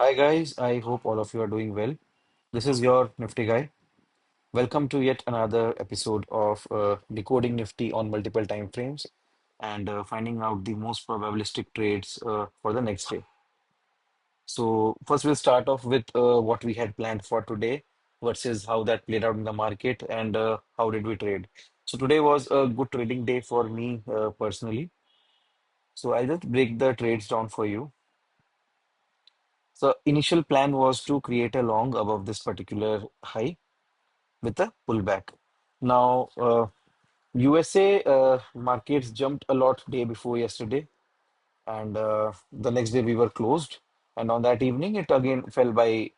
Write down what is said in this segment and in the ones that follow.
Hi guys, I hope all of you are doing well. This is your Nifty Guy. Welcome to yet another episode of Decoding Nifty on multiple time frames and finding out the most probabilistic trades for the next day. So first we'll start off with what we had planned for today versus how that played out in the market and how did we trade. So today was a good trading day for me personally. So I'll just break the trades down for you. So initial plan was to create a long above this particular high with a pullback. Now, USA markets jumped a lot day before yesterday, and the next day we were closed. And on that evening, it again fell by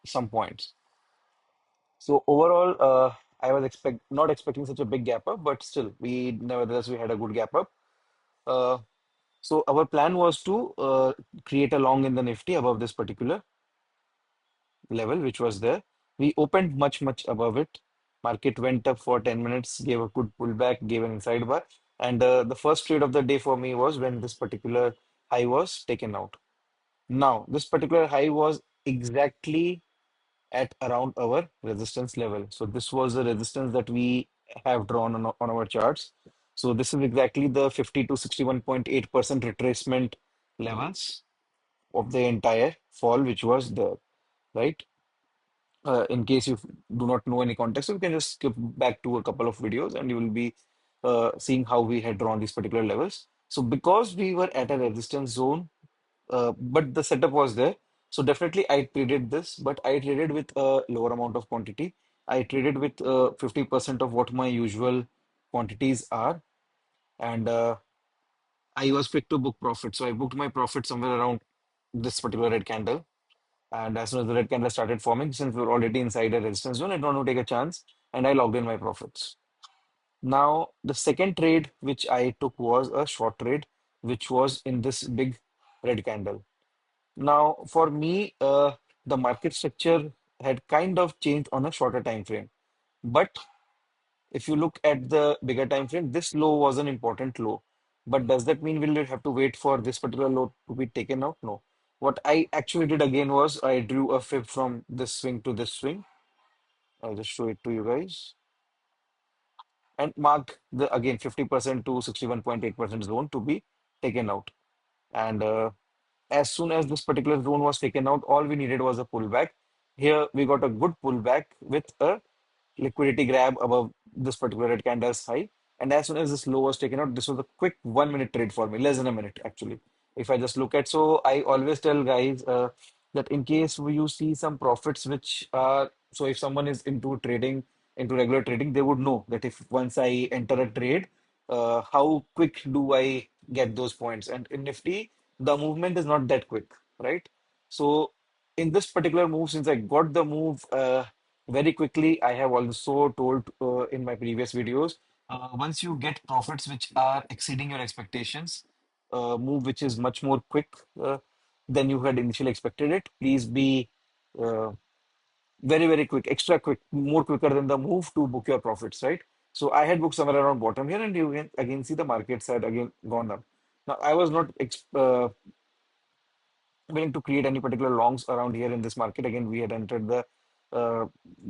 some points. So overall, I was not expecting such a big gap up, but still, we nevertheless we had a good gap up. Uh, so our plan was to create a long in the Nifty above this particular level, which was there. We opened much above it. Market went up for 10 minutes, gave a good pullback, gave an inside bar. And the first trade of the day for me was when this particular high was taken out. Now, this particular high was exactly at around our resistance level. So this was the resistance that we have drawn on our charts. So this is exactly the 50 to 61.8% retracement levels of the entire fall, which was there, right? In case you do not know any context, you can just skip back to a couple of videos and you will be seeing how we had drawn these particular levels. So because we were at a resistance zone, but the setup was there. So definitely I traded this, but I traded with a lower amount of quantity. I traded with 50% of what my usual quantities are. And I was quick to book profit. So I booked my profit somewhere around this particular red candle. And as soon as the red candle started forming, since we were already inside a resistance zone, I don't want to take a chance and I logged in my profits. Now, the second trade which I took was a short trade, which was in this big red candle. Now, for me, the market structure had kind of changed on a shorter time frame. But if you look at the bigger time frame, this low was an important low. But does that mean we'll have to wait for this particular low to be taken out? No. What I actually did again was I drew a fib from this swing to this swing. I'll just show it to you guys and mark the again 50% to 61.8% zone to be taken out. And as soon as this particular zone was taken out, all we needed was a pullback. Here we got a good pullback with a liquidity grab above this particular red candle's high. And as soon as this low was taken out, this was a quick 1 minute trade for me, less than a minute actually. If I just look at, so I always tell guys that in case you see some profits which are, so if someone is into trading, into regular trading, they would know that if once I enter a trade, how quick do I get those points? And in Nifty, the movement is not that quick, right? So in this particular move, since I got the move very quickly, I have also told in my previous videos, once you get profits which are exceeding your expectations, move which is much more quick than you had initially expected it, please be uh, very quick, extra quick, more quicker than the move to book your profits, right? So I had booked somewhere around bottom here, and you can again see the markets had again gone up. Now I was not willing to create any particular longs around here in this market. Again, we had entered the uh,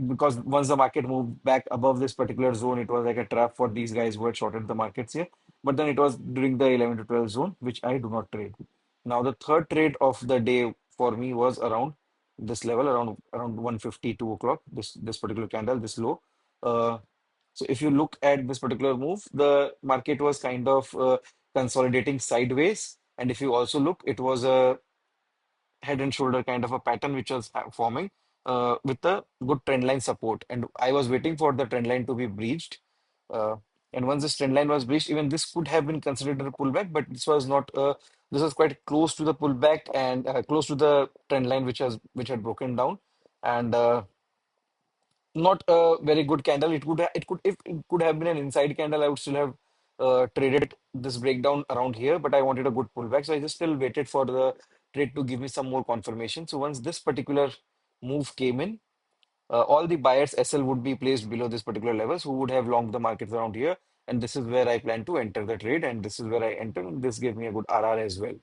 because once the market moved back above this particular zone, it was like a trap for these guys who had shorted the markets here. But then it was during the 11 to 12 zone, which I do not trade. Now, the third trade of the day for me was around this level, around 152 o'clock, this particular candle, this low. Uh, so if you look at this particular move, the market was kind of consolidating sideways. And if you also look, it was a head and shoulder kind of a pattern which was forming with a good trend line support. And I was waiting for the trend line to be breached. Uh, and once this trend line was breached, even this could have been considered a pullback, but this was not. This was quite close to the pullback and close to the trend line which had broken down. And not a very good candle. It could if it could have been an inside candle, I would still have traded this breakdown around here, but I wanted a good pullback. So I just still waited for the trade to give me some more confirmation. So once this particular move came in, all the buyers SL would be placed below this particular levels who would have longed the markets around here. And this is where I plan to enter the trade, and this is where I entered. And this gave me a good RR as well,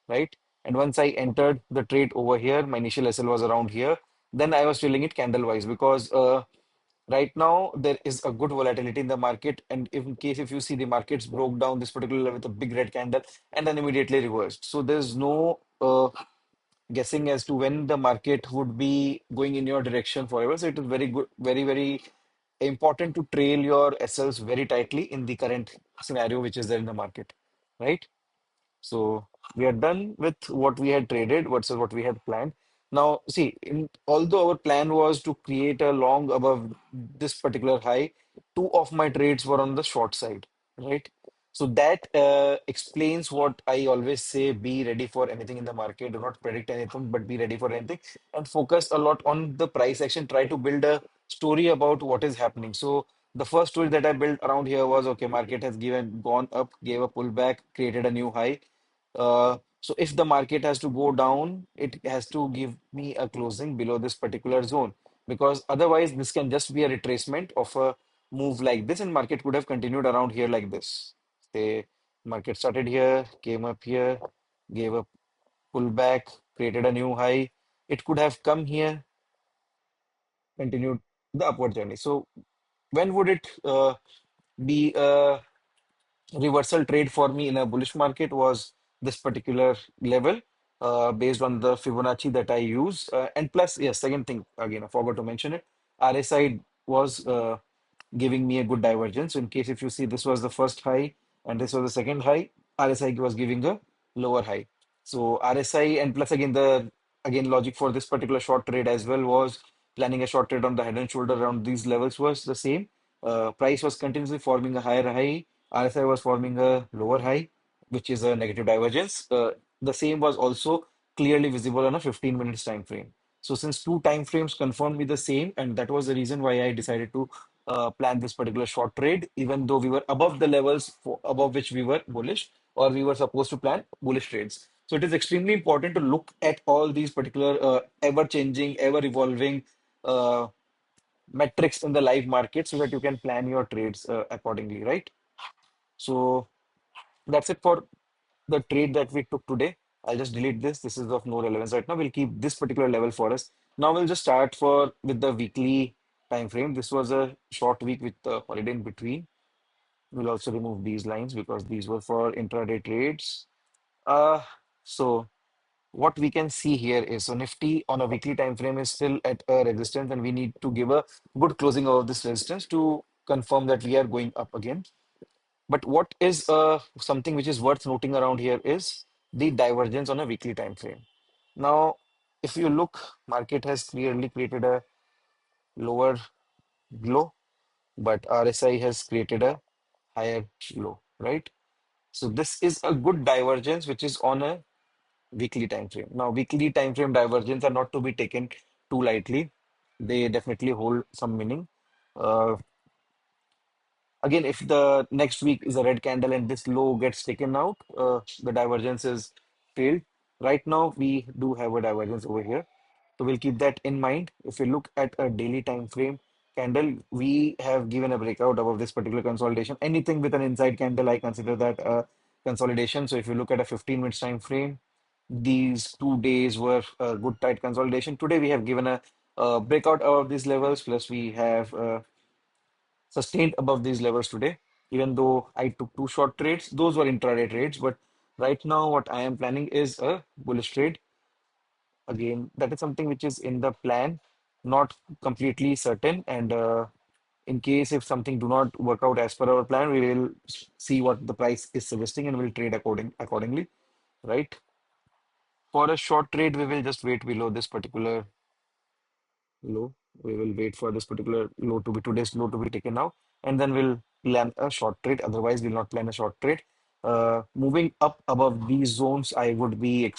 right? And once I entered the trade over here, my initial SL was around here. Then I was trailing it candle wise because right now there is a good volatility in the market. And if, in case if you see the markets broke down this particular level with a big red candle and then immediately reversed. So there's no guessing as to when the market would be going in your direction forever. So it is very good, very important to trail your SLs very tightly in the current scenario which is there in the market, right? So we are done with what we had traded versus what we had planned. Now, see, although our plan was to create a long above this particular high, two of my trades were on the short side, right? So that explains what I always say, be ready for anything in the market. Do not predict anything, but be ready for anything and focus a lot on the price action. Try to build a story about what is happening. So the first story that I built around here was, okay, market has gone up, gave a pullback, created a new high. So if the market has to go down, it has to give me a closing below this particular zone because otherwise this can just be a retracement of a move like this and market could have continued around here like this. Say market started here, came up here, gave a pullback, created a new high. It could have come here, continued the upward journey. So when would it be a reversal trade for me in a bullish market was this particular level based on the Fibonacci that I use. And plus, yes, second thing, again, I forgot to mention it. RSI was giving me a good divergence. So in case if you see this was the first high and this was the second high, RSI was giving a lower high. So RSI and plus again the again logic for this particular short trade as well was planning a short trade on the head and shoulder around these levels was the same. Price was continuously forming a higher high. RSI was forming a lower high, which is a negative divergence. The same was also clearly visible on a 15 minutes time frame. So since two time frames confirmed me the same, and that was the reason why I decided to plan this particular short trade, even though we were above the levels above which we were bullish, or we were supposed to plan bullish trades. So it is extremely important to look at all these particular ever-changing, ever-evolving uh, metrics in the live market so that you can plan your trades accordingly, right? So that's it for the trade that we took today. I'll just delete this. This is of no relevance right now. We'll keep this particular level for us. Now we'll just start for with the weekly time frame. This was a short week with the holiday in between. We'll also remove these lines because these were for intraday trades. So what we can see here is so Nifty on a weekly time frame is still at a resistance, and we need to give a good closing of this resistance to confirm that we are going up again. But what is something which is worth noting around here is the divergence on a weekly time frame. Now, if you look, market has clearly created a lower low, but RSI has created a higher low, right? So this is a good divergence which is on a weekly time frame. Now, weekly time frame divergence are not to be taken too lightly. They definitely hold some meaning. Uh, Again, if the next week is a red candle and this low gets taken out, the divergence is failed. Right now, we do have a divergence over here. So we'll keep that in mind. If we look at a daily time frame candle, we have given a breakout above this particular consolidation. Anything with an inside candle, I consider that a consolidation. So if you look at a 15 minutes time frame, these 2 days were a good tight consolidation. Today, we have given a breakout above these levels, plus we have sustained above these levels today, even though I took two short trades. Those were intraday trades, but right now what I am planning is a bullish trade. Again, that is something which is in the plan, not completely certain. And in case if something do not work out as per our plan, we will see what the price is suggesting and we'll trade accordingly, right? For a short trade, we will just wait below this particular low. We will wait for this particular low to be today's low to be taken out, and then we'll plan a short trade. Otherwise, we'll not plan a short trade. Moving up above these zones, I would be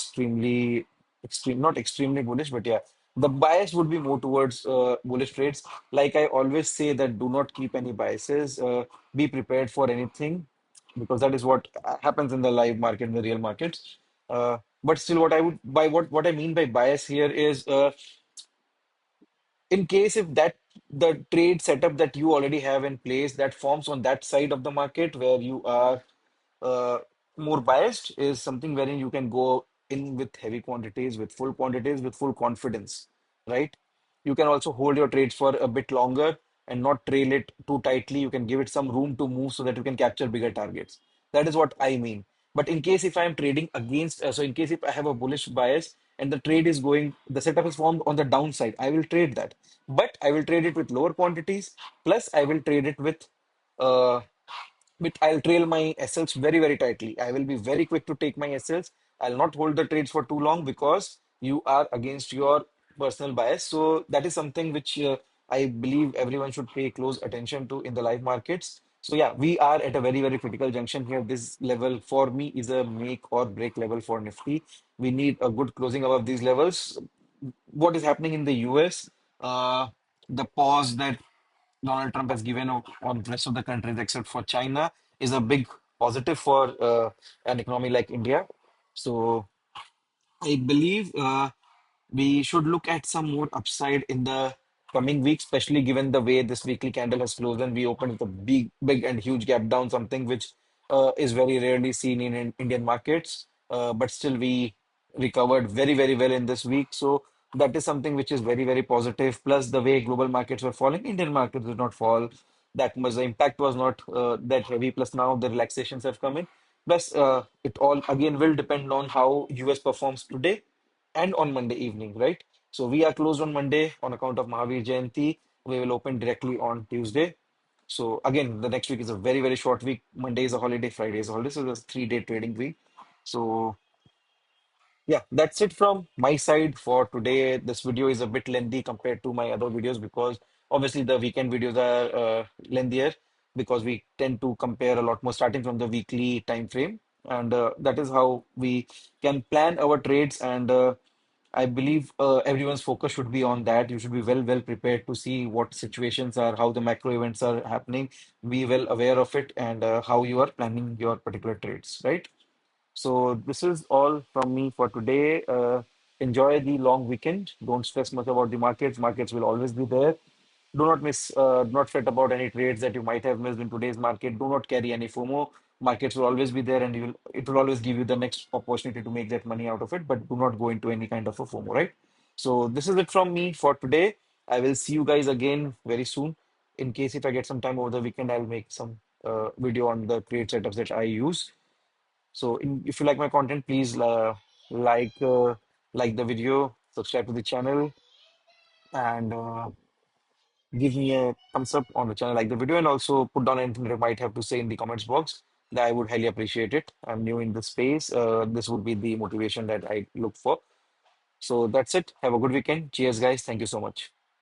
not extremely bullish, but yeah, the bias would be more towards bullish trades. Like I always say that do not keep any biases. Be prepared for anything because that is what happens in the live market, in the real markets. But still, what I would by what I mean by bias here is in case if that the trade setup that you already have in place that forms on that side of the market where you are uh, more biased is something wherein you can go in with heavy quantities, with full confidence, right? You can also hold your trades for a bit longer and not trail it too tightly. You can give it some room to move so that you can capture bigger targets. That is what I mean. But in case if I am trading against, so in case if I have a bullish bias and the trade is going, the setup is formed on the downside, I will trade that. But I will trade it with lower quantities. Plus, I will trade it uh, with I'll trail my SLs very, very tightly. I will be very quick to take my SLs. I'll not hold the trades for too long because you are against your personal bias. So that is something which I believe everyone should pay close attention to in the live markets. So yeah, we are at a very, very critical junction here. This level for me is a make or break level for Nifty. We need a good closing above these levels. What is happening in the US? The pause that Donald Trump has given on the rest of the countries except for China is a big positive for an economy like India. So I believe we should look at some more upside in the coming weeks, especially given the way this weekly candle has closed and we opened with a big and huge gap down, something which is very rarely seen in Indian markets. But still, we recovered very, very well in this week. So that is something which is very, very positive. Plus, the way global markets were falling, Indian markets did not fall that much. The impact was not that heavy. Plus, now the relaxations have come in. Plus, it all again will depend on how US performs today and on Monday evening, right? So we are closed on Monday on account of Mahavir Jayanti. We will open directly on Tuesday. So again, the next week is a very, very short week. Monday is a holiday, Friday is a holiday. So it's a 3-day trading week. So yeah, that's it from my side for today. This video is a bit lengthy compared to my other videos because obviously the weekend videos are lengthier because we tend to compare a lot more starting from the weekly time frame. And that is how we can plan our trades. And I believe everyone's focus should be on that. You should be well prepared to see what situations are, how the macro events are happening, be well aware of it, and how you are planning your particular trades, right? So this is all from me for today. Enjoy the long weekend. Don't stress much about the markets. Markets will always be there. Do not fret about any trades that you might have missed in today's market. Do not carry any FOMO. Markets will always be there, and it will always give you the next opportunity to make that money out of it. But do not go into any kind of a FOMO, right? So this is it from me for today. I will see you guys again very soon. In case if I get some time over the weekend, I'll make some video on the trade setups that I use. So if you like my content, please like like the video, subscribe to the channel, and give me a thumbs up on the channel, like the video, and also put down anything that you might have to say in the comments box. That I would highly appreciate it. I'm new in the space. This would be the motivation that I look for. So that's it. Have a good weekend. Cheers, guys. Thank you so much.